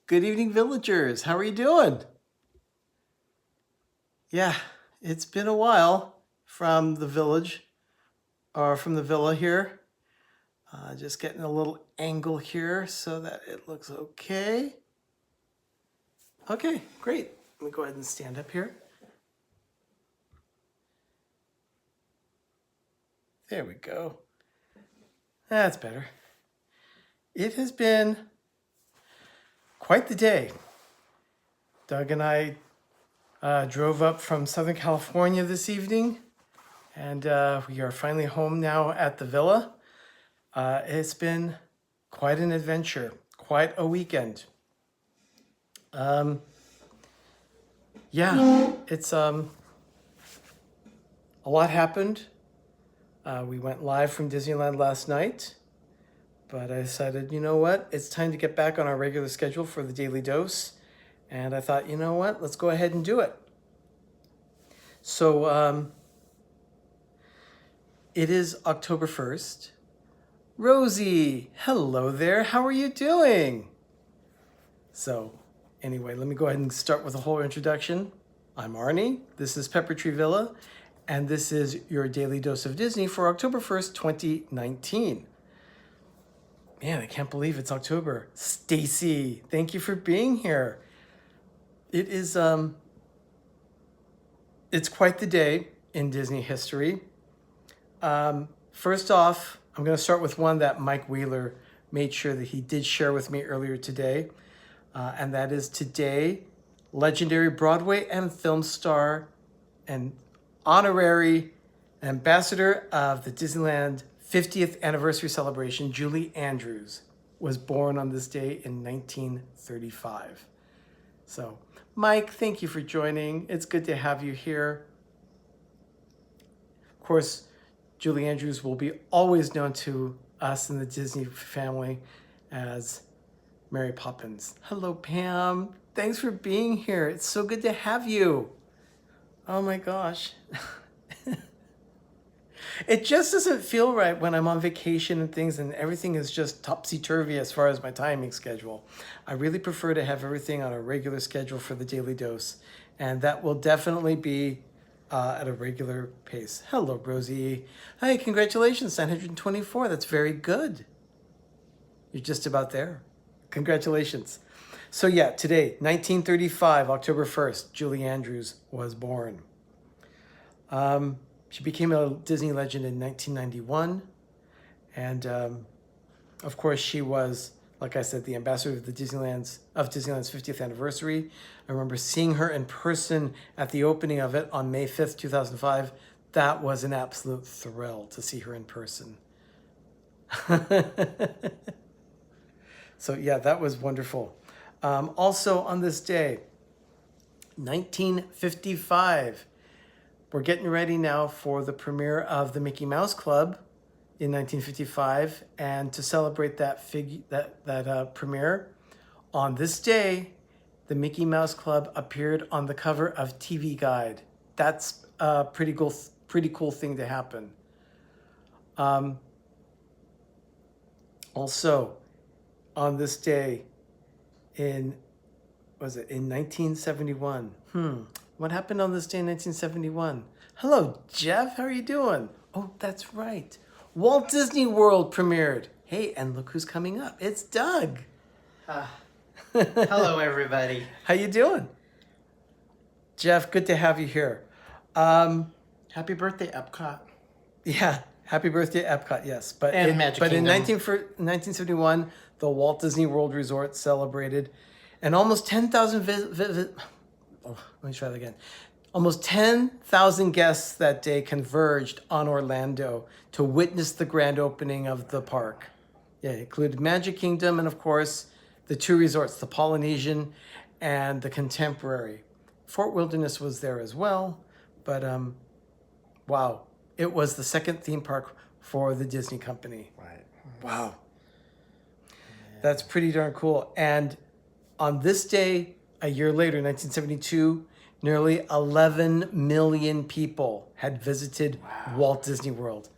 Good evening, villagers. How are you doing? Yeah, it's been a while from the village or from the villa here. Just getting a little angle here so that it looks okay. Okay, great. Let me go ahead and stand up here. There we go. That's better. It has been quite the day. Doug and I drove up from Southern California this evening, and we are finally home now at the villa. It's been quite an adventure, quite a weekend. It's a lot happened. We went live from Disneyland last night, but I decided, you know what? It's time to get back on our regular schedule for the Daily Dose. And I thought, you know what? Let's go ahead and do it. So it is October 1st. Rosie, hello there. How are you doing? So anyway, let me go ahead and start with a whole introduction. I'm Arnie. This is Pepper Tree Villa, and this is your Daily Dose of Disney for October 1st, 2019. Man, I can't believe it's October. Stacy, thank you for being here. It is, it's quite the day in Disney history. First off, I'm going to start with one that Mike Wheeler made sure that he did share with me earlier today. And that is today, legendary Broadway and film star and honorary ambassador of the Disneyland 50th anniversary celebration, Julie Andrews, was born on this day in 1935. So, Mike, thank you for joining. It's good to have you here. Of course, Julie Andrews will be always known to us in the Disney family as Mary Poppins. Hello, Pam. Thanks for being here. It's so good to have you. Oh my gosh. It just doesn't feel right when I'm on vacation and things and everything is just topsy-turvy as far as my timing schedule. I really prefer to have everything on a regular schedule for the Daily Dose, and that will definitely be at a regular pace. Hello, Rosie. Hi, congratulations, 924. That's very good. You're just about there. Congratulations. So yeah, today, 1935, October 1st, Julie Andrews was born. She became a Disney legend in 1991. And of course, she was, like I said, the ambassador of Disneyland's 50th anniversary. I remember seeing her in person at the opening of it on May 5th, 2005. That was an absolute thrill to see her in person. So yeah, that was wonderful. Also on this day, 1955, we're getting ready now for the premiere of the Mickey Mouse Club in 1955, and to celebrate that premiere, on this day, the Mickey Mouse Club appeared on the cover of TV Guide. That's a pretty cool thing to happen. Also, on this day, in 1971? What happened on this day in 1971? Hello, Jeff. How are you doing? Oh, that's right. Walt Disney World premiered. Hey, and look who's coming up. It's Doug. Hello, everybody. How you doing? Jeff, good to have you here. Happy birthday, Epcot. Yeah, happy birthday, Epcot, yes. But And Magic in Kingdom. 1971, the Walt Disney World Resort celebrated, and almost 10,000 let me try that again. Almost 10,000 guests that day converged on Orlando to witness the grand opening of the park. Yeah, it included Magic Kingdom and, of course, the two resorts, the Polynesian and the Contemporary. Fort Wilderness was there as well, but wow, it was the second theme park for the Disney company. Right. Wow. That's pretty darn cool. And on this day, a year later, 1972, nearly 11 million people had visited Walt Disney World.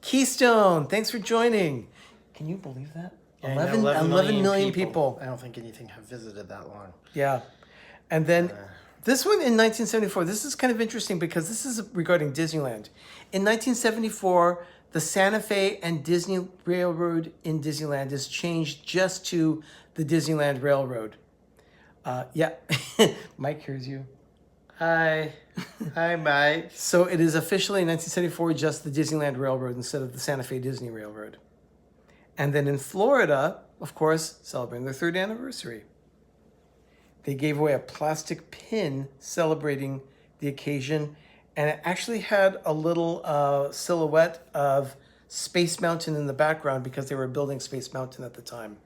Keystone, thanks for joining. Can you believe that? Yeah, I know, 11 million people. I don't think anything have visited that long. Yeah. And then this one in 1974, this is kind of interesting because this is regarding Disneyland. In 1974, the Santa Fe and Disney Railroad in Disneyland is changed just to the Disneyland Railroad. Yeah, Mike hears you. Hi. Hi, Mike. So it is officially in 1974 just the Disneyland Railroad instead of the Santa Fe Disney Railroad. And then in Florida, of course, celebrating their 3rd anniversary, they gave away a plastic pin celebrating the occasion, and it actually had a little silhouette of Space Mountain in the background because they were building Space Mountain at the time.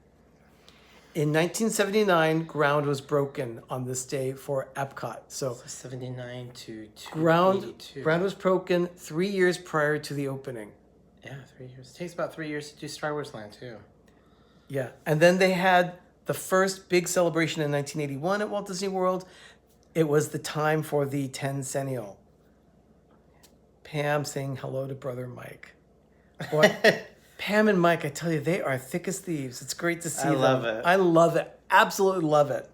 In 1979, ground was broken on this day for Epcot. So 79 to ground 82. was broken 3 years prior to the opening. Yeah, 3 years. It takes about 3 years to do Star Wars Land, too. Yeah, and then they had the first big celebration in 1981 at Walt Disney World. It was the time for the 10th Pam saying hello to brother Mike. Boy, Pam and Mike, I tell you, they are thick as thieves. It's great to see them. love it. I love it. Absolutely love it.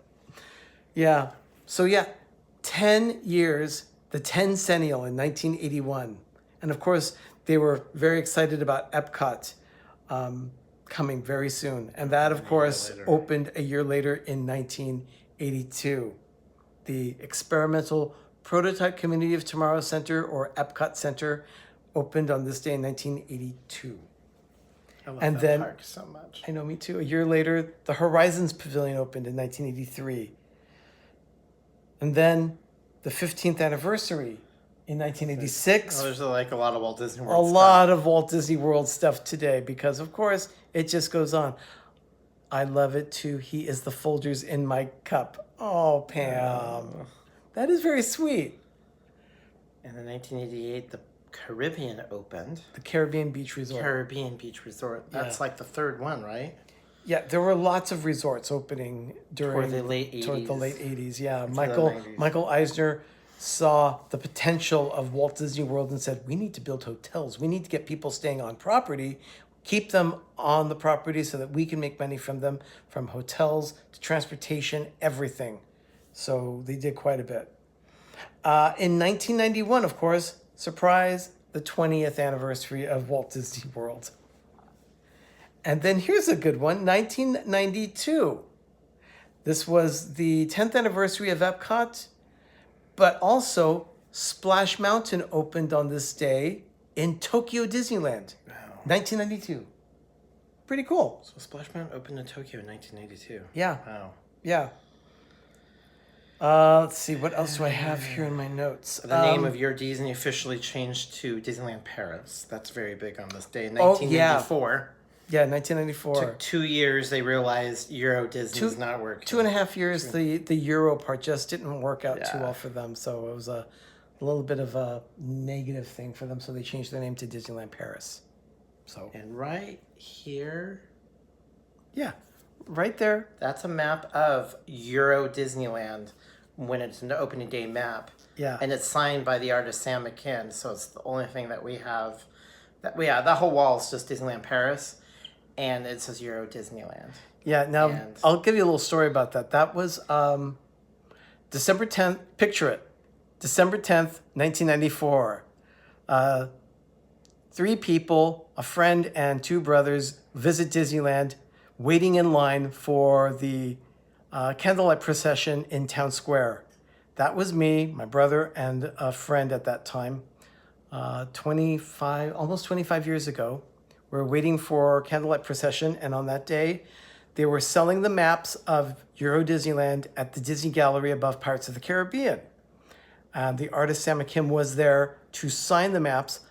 Yeah. So yeah, 10 years, the 10th in 1981. And of course, they were very excited about Epcot coming very soon. And that, of course, opened a year later in 1982. The Experimental Prototype Community of Tomorrow Center, or Epcot Center, opened on this day in 1982. I love And that then- park so much. I know, me too. A year later, the Horizons Pavilion opened in 1983. And then the 15th anniversary in 1986. Oh, there's like a lot of Walt Disney World A stuff. lot of Walt Disney World stuff today because, of course, it just goes on. I love it too. He is the Folgers in my cup. Oh, Pam. That is very sweet. And in 1988, the Caribbean opened. The Caribbean Beach Resort. Caribbean Beach Resort. That's like the 3rd one, right? Yeah, there were lots of resorts opening during Toward the late 80s. Toward the late 80s, yeah. the Michael 90s. Michael Eisner saw the potential of Walt Disney World and said, we need to build hotels. We need to get people staying on property, keep them on the property so that we can make money from them, from hotels to transportation, everything. So they did quite a bit. In 1991, of course, surprise, the 20th anniversary of Walt Disney World. And then here's a good one, 1992. This was the 10th anniversary of Epcot, but also Splash Mountain opened on this day in Tokyo Disneyland, Wow. 1992. Pretty cool. So Splash Mountain opened in Tokyo in 1982. Yeah, Wow. yeah. Let's see, what else do I have here in my notes? The name of your Disney officially changed to Disneyland Paris. That's very big on this day. In Oh, yeah. 1994. Yeah, 1994. Took 2 years, they realized Euro Disney's not working. 2.5 years, the Euro part just didn't work out too Yeah. well for them. So it was a little bit of a negative thing for them. So they changed their name to Disneyland Paris. So, And right here, yeah, right there. that's a map of Euro Disneyland when it's an opening day map. Yeah. And it's signed by the artist Sam McKinn. So it's the only thing that we have. That whole wall is just Disneyland Paris. And it says Euro Disneyland. Yeah, now And- I'll give you a little story about that. That was December 10th, picture it, December 10th, 1994. 3 people, a friend and 2 brothers, visit Disneyland, waiting in line for the candlelight procession in Town Square. That was me, my brother, and a friend at that time, almost 25 years ago. We were waiting for candlelight procession, and on that day, they were selling the maps of Euro Disneyland at the Disney Gallery above Pirates of the Caribbean. And the artist Sam McKim was there to sign the maps,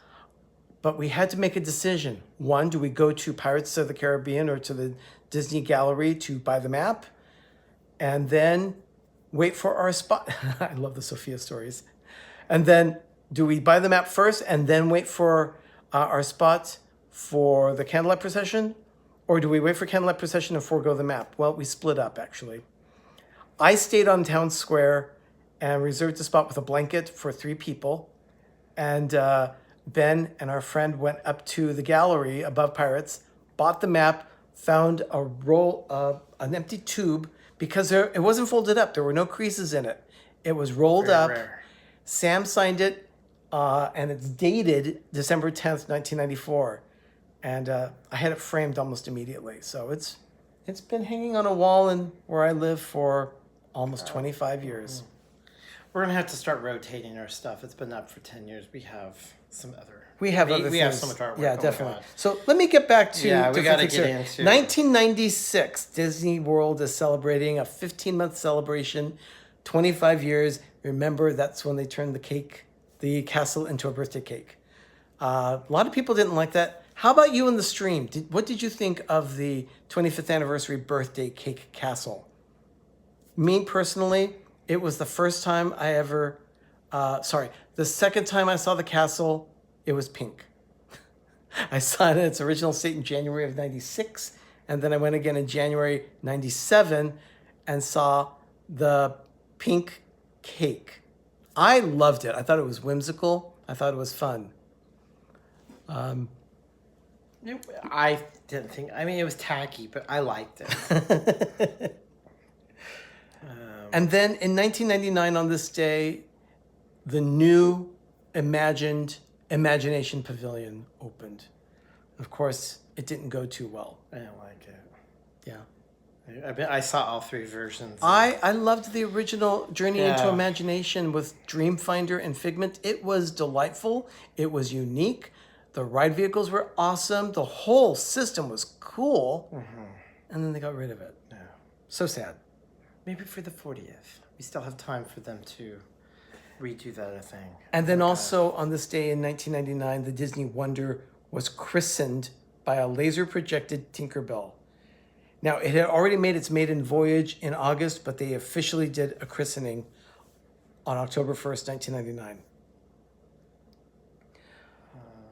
but we had to make a decision. One, do we go to Pirates of the Caribbean or to the Disney Gallery to buy the map? And then wait for our spot. I love the Sophia stories. And then do we buy the map first and then wait for our spot for the candlelight procession? Or do we wait for candlelight procession and forego the map? Well, we split up, actually. I stayed on Town Square and reserved a spot with a blanket for 3 people. And Ben and our friend went up to the gallery above Pirates, bought the map found an empty tube because it wasn't folded up. There were no creases in it. It was rolled Very up. rare. Sam signed it, and it's dated December 10th, 1994. And I had it framed almost immediately. So it's been hanging on a wall where I live for almost 25 years. We're gonna have to start rotating our stuff. It's been up for 10 years. We have some other. We have other things. We have so much artwork. Yeah, Oh my definitely. God. So let me get back to Yeah, we different gotta things get here. into- 1996, Disney World is celebrating a 15-month celebration, 25 years. Remember, that's when they turned the castle into a birthday cake. A lot of people didn't like that. How about you in the stream? What did you think of the 25th anniversary birthday cake castle? Me personally, it was the first time I ever, the second time I saw the castle, it was pink. I saw it in its original state in January of 96, and then I went again in January 97 and saw the pink cake. I loved it. I thought it was whimsical. I thought it was fun. I didn't think. I mean, it was tacky, but I liked it. And then in 1999, on this day, the new Imagination Pavilion opened. Of course, it didn't go too well. I didn't like it. Yeah. I saw all three versions. I loved the original Journey into Yeah. Imagination with Dreamfinder and Figment. It was delightful. It was unique. The ride vehicles were awesome. The whole system was cool. And then they got rid of it. No. So sad. Maybe for the 40th. We still have time for them to redo that, I think. And then also on this day in 1999, the Disney Wonder was christened by a laser projected Tinkerbell. Now, it had already made its maiden voyage in August, but they officially did a christening on October 1st, 1999.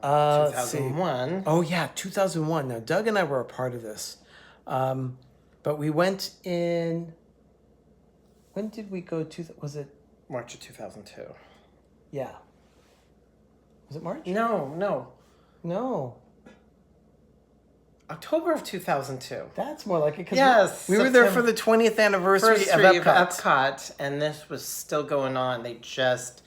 Let's see. 2001. Oh, yeah, 2001. Now, Doug and I were a part of this. But we went in... When did we go to... Was it... March of 2002. Yeah. Was it March? No. No. October of 2002. That's more like it. 'Cause Yes, we were there September- for the 20th anniversary of Anniversary Epcot. and this was still going on. They just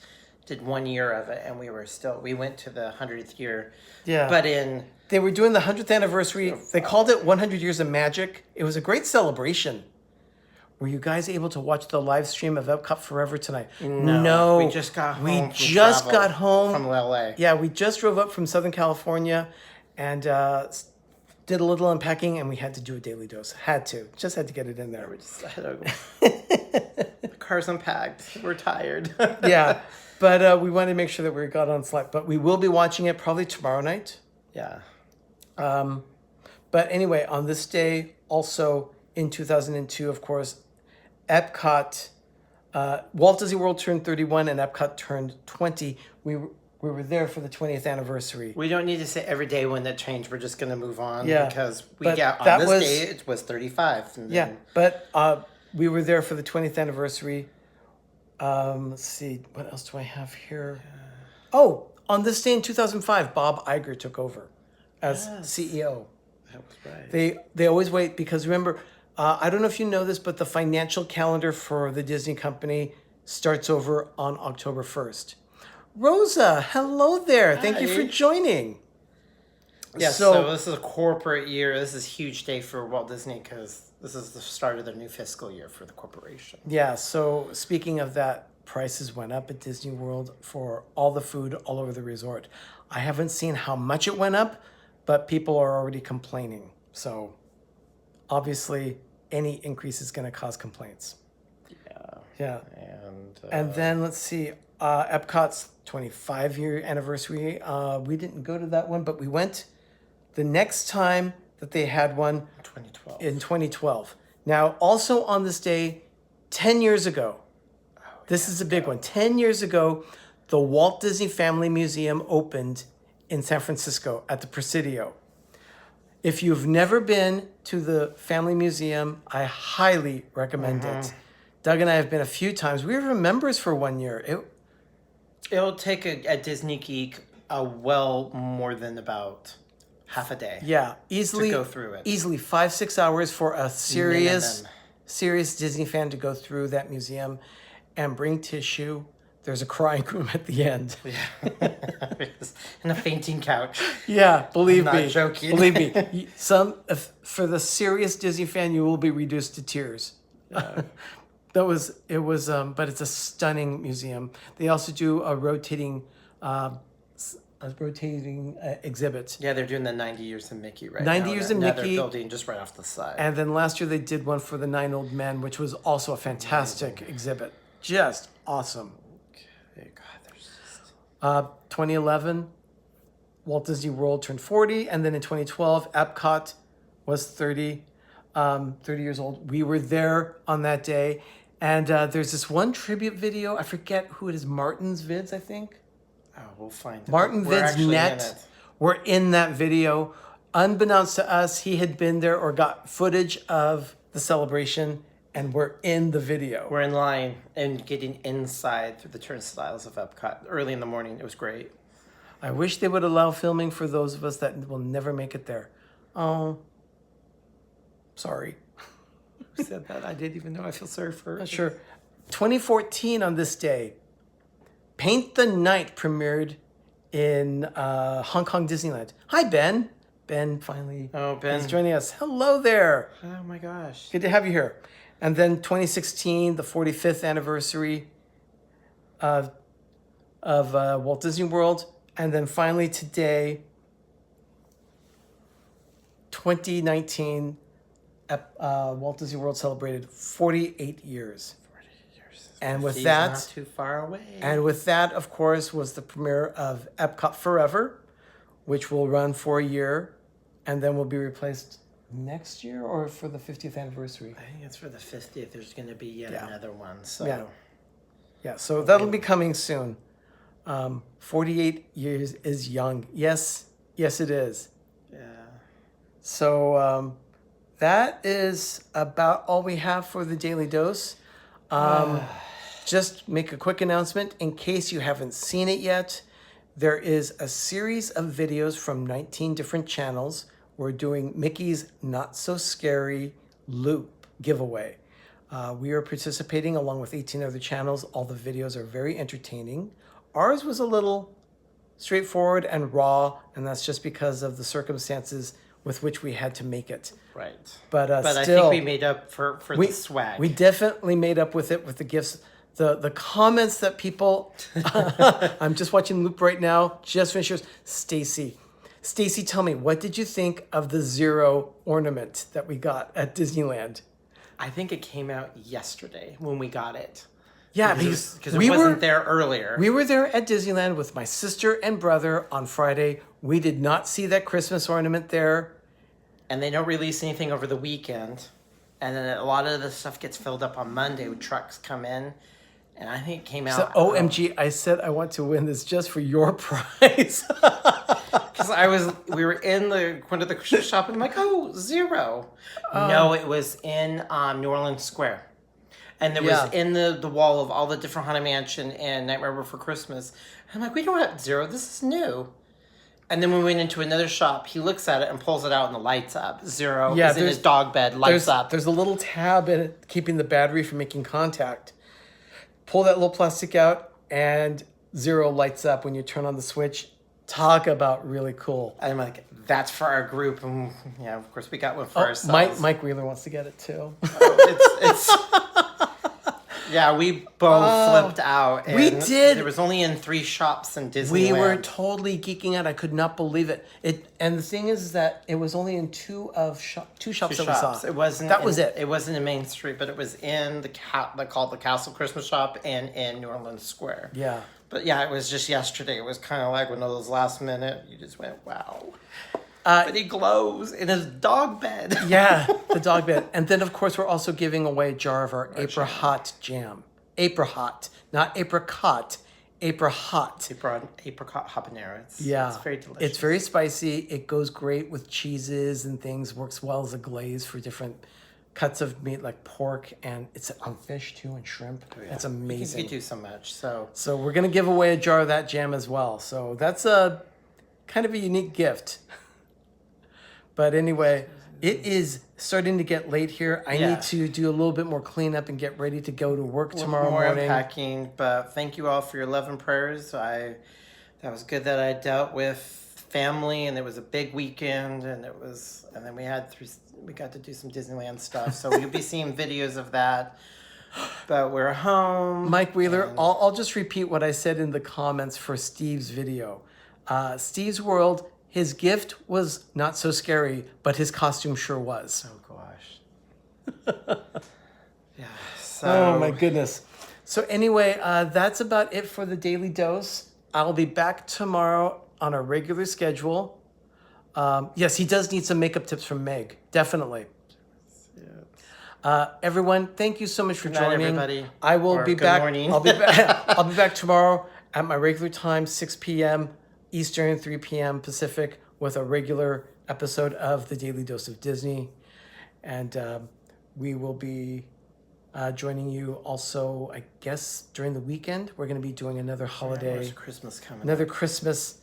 did 1 year of it, and we went to the 100th year. Yeah. But in They were doing the 100th anniversary. They called it 100 Years of Magic. It was a great celebration. Were you guys able to watch the live stream of Epcot Forever tonight? No. we just got home. We from just travel got home. from LA. Yeah, we just drove up from Southern California and did a little unpacking, and we had to do a daily dose. Just had to get it in there. We just had to the car's unpacked. We're tired. Yeah, but we wanted to make sure that we got on Slack. But we will be watching it probably tomorrow night. Yeah. But anyway, on this day, also in 2002, of course, Epcot, Walt Disney World turned 31 and Epcot turned 20. We were there for the 20th anniversary. We don't need to say every day when that changed. We're just going to move on Yeah, because but on that this was- day it was 35. And Yeah, then, but we were there for the 20th anniversary. Let's see, what else do I have here? Oh, on this day in 2005, Bob Iger took over as CEO. that was right. They always wait because remember, I don't know if you know this, but the financial calendar for the Disney company starts over on October 1st. Rosa, hello there. Thank you for Hi. joining. Yeah, so this is a corporate year. This is a huge day for Walt Disney because this is the start of their new fiscal year for the corporation. Yeah, so speaking of that, prices went up at Disney World for all the food all over the resort. I haven't seen how much it went up, but people are already complaining. So obviously any increase is going to cause complaints. Yeah. And then let's see, Epcot's 25-year anniversary. We didn't go to that one, but we went the next time that they had one 2012. in 2012. Now, also on this day, 10 years ago, this is a big one. 10 years ago, the Walt Disney Family Museum opened in San Francisco at the Presidio. If you've never been to the Family Museum, I highly recommend it. Doug and I have been a few times. We were members for 1 year. It'll take a Disney geek well more than about half a day. Yeah, easily go through it. Easily 5-6 hours for a serious Minimum. Disney fan to go through that museum and bring tissue. There's a crying room at the end. Yeah. And a fainting couch. Yeah, believe I'm me. not joking. Believe me. For the serious Disney fan, you will be reduced to tears. But it's a stunning museum. They also do a rotating exhibit. Yeah, they're doing the 90 Years of Mickey right 90 now. Years of Another Mickey. building just right off the side. And then last year they did one for the 9 Old Men, which was also a fantastic exhibit. Just awesome. Okay, God, there's just... 2011, Walt Disney World turned 40. And then in 2012, Epcot was 30 years old. We were there on that day. And there's this one tribute video. I forget who it is. Martin's Vids, I think. Oh, we'll find it. Martin We're Vids actually in Net it. were in that video. Unbeknownst to us, he had been there or got footage of the celebration, and we're in the video. We're in line and getting inside through the turnstiles of Epcot early in the morning. It was great. I wish they would allow filming for those of us that will never make it there. Oh, sorry. Who said that? I didn't even know. I feel sorry for her. Sure. 2014 on this day, Paint the Night premiered in Hong Kong Disneyland. Hi, Ben. Ben finally is joining us. Hello there. Oh my gosh. Good to have you here. And then 2016, the 45th anniversary of Walt Disney World. And then finally today, 2019, Walt Disney World celebrated 48 years. 48 years. And with He's that, not too far away. And with that, of course, was the premiere of Epcot Forever, which will run for a year, and then will be replaced next year or for the 50th anniversary. I think it's for the 50th. There's going to be yet another one. So Yeah, so that'll be coming soon. 48 years is young. Yes, it is. Yeah. So that is about all we have for the Daily Dose. Just make a quick announcement in case you haven't seen it yet. There is a series of videos from 19 different channels. We're doing Mickey's Not So Scary Loop giveaway. We are participating along with 18 other channels. All the videos are very entertaining. Ours was a little straightforward and raw, and that's just because of the circumstances with which we had to make it. Right. But I still, think we made up for the swag. We definitely made up with it with the gifts. The comments that people, I'm just watching Loop right now, just finished yours. Stacy, tell me, what did you think of the Zero ornament that we got at Disneyland? I think it came out yesterday when we got it. Yeah, because it wasn't there earlier. We were there at Disneyland with my sister and brother on Friday. We did not see that Christmas ornament there. And they don't release anything over the weekend. And then a lot of the stuff gets filled up on Monday when trucks come in. And I think it came out... So, OMG, I said I want to win this just for your prize. Because we were in one of the Christmas shop and I'm like, oh, Zero. No, it was in New Orleans Square. And there was in the wall of all the different Haunted Mansion and Nightmare Before Christmas. And I'm like, we don't have Zero. This is new. And then when we went into another shop, he looks at it and pulls it out and the lights up. Zero is in his dog bed, lights up. There's a little tab in it keeping the battery from making contact. Pull that little plastic out and Zero lights up when you turn on the switch. Talk about really cool. And I'm like, that's for our group. And yeah, of course, we got one for ourselves. Mike Wheeler wants to get it too. Yeah, we both flipped out. We did. There was only in 3 shops in Disneyland. We were totally geeking out. I could not believe it. And the thing is that it was only in two shops that we saw. It wasn't. That was it. It wasn't in Main Street, but it was in they called the Castle Christmas Shop and in New Orleans Square. Yeah. But yeah, it was just yesterday. It was kind of like one of those last minute. You just went, wow. But he glows in his dog bed. Yeah, the dog bed. And then, of course, we're also giving away a jar of our apricot jam. Apricot, not apricot. Apricot. Apricot habanero. It's very delicious. It's very spicy. It goes great with cheeses and things. Works well as a glaze for different cuts of meat like pork, and it's on fish too and shrimp. Oh, yeah. It's amazing. You can do so much. So we're gonna give away a jar of that jam as well. So that's a kind of a unique gift. But anyway, it is starting to get late here. I Yeah. need to do a little bit more cleanup and get ready to go to work tomorrow more morning. Unpacking, but thank you all for your love and prayers. That was good that I dealt with family, and it was a big weekend, and then we got to do some Disneyland stuff. So you'll be seeing videos of that. But we're home. Mike Wheeler, I'll just repeat what I said in the comments for Steve's video. Steve's World, his gift was not so scary, but his costume sure was. Oh gosh. Yeah. So. Oh my goodness. So anyway, that's about it for the Daily Dose. I'll be back tomorrow on a regular schedule. Yes, he does need some makeup tips from Meg. Definitely. Everyone, thank you so much for Good night, joining. everybody. I will Or be good back. morning. I'll be back. I'll be back tomorrow at my regular time, 6 p.m. Eastern, 3 p.m. Pacific, with a regular episode of the Daily Dose of Disney, and we will be joining you also, I guess, during the weekend. We're going to be doing another holiday, There's Christmas coming. another Christmas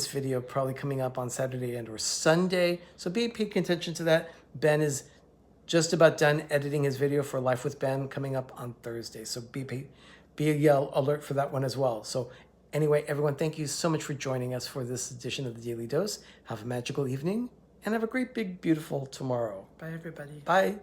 video probably coming up on Saturday and or Sunday. So be paying attention to that. Ben is just about done editing his video for Life with Ben coming up on Thursday. So be alert for that one as well. So anyway, everyone, thank you so much for joining us for this edition of the Daily Dose. Have a magical evening and have a great, big, beautiful tomorrow. Bye, everybody. Bye.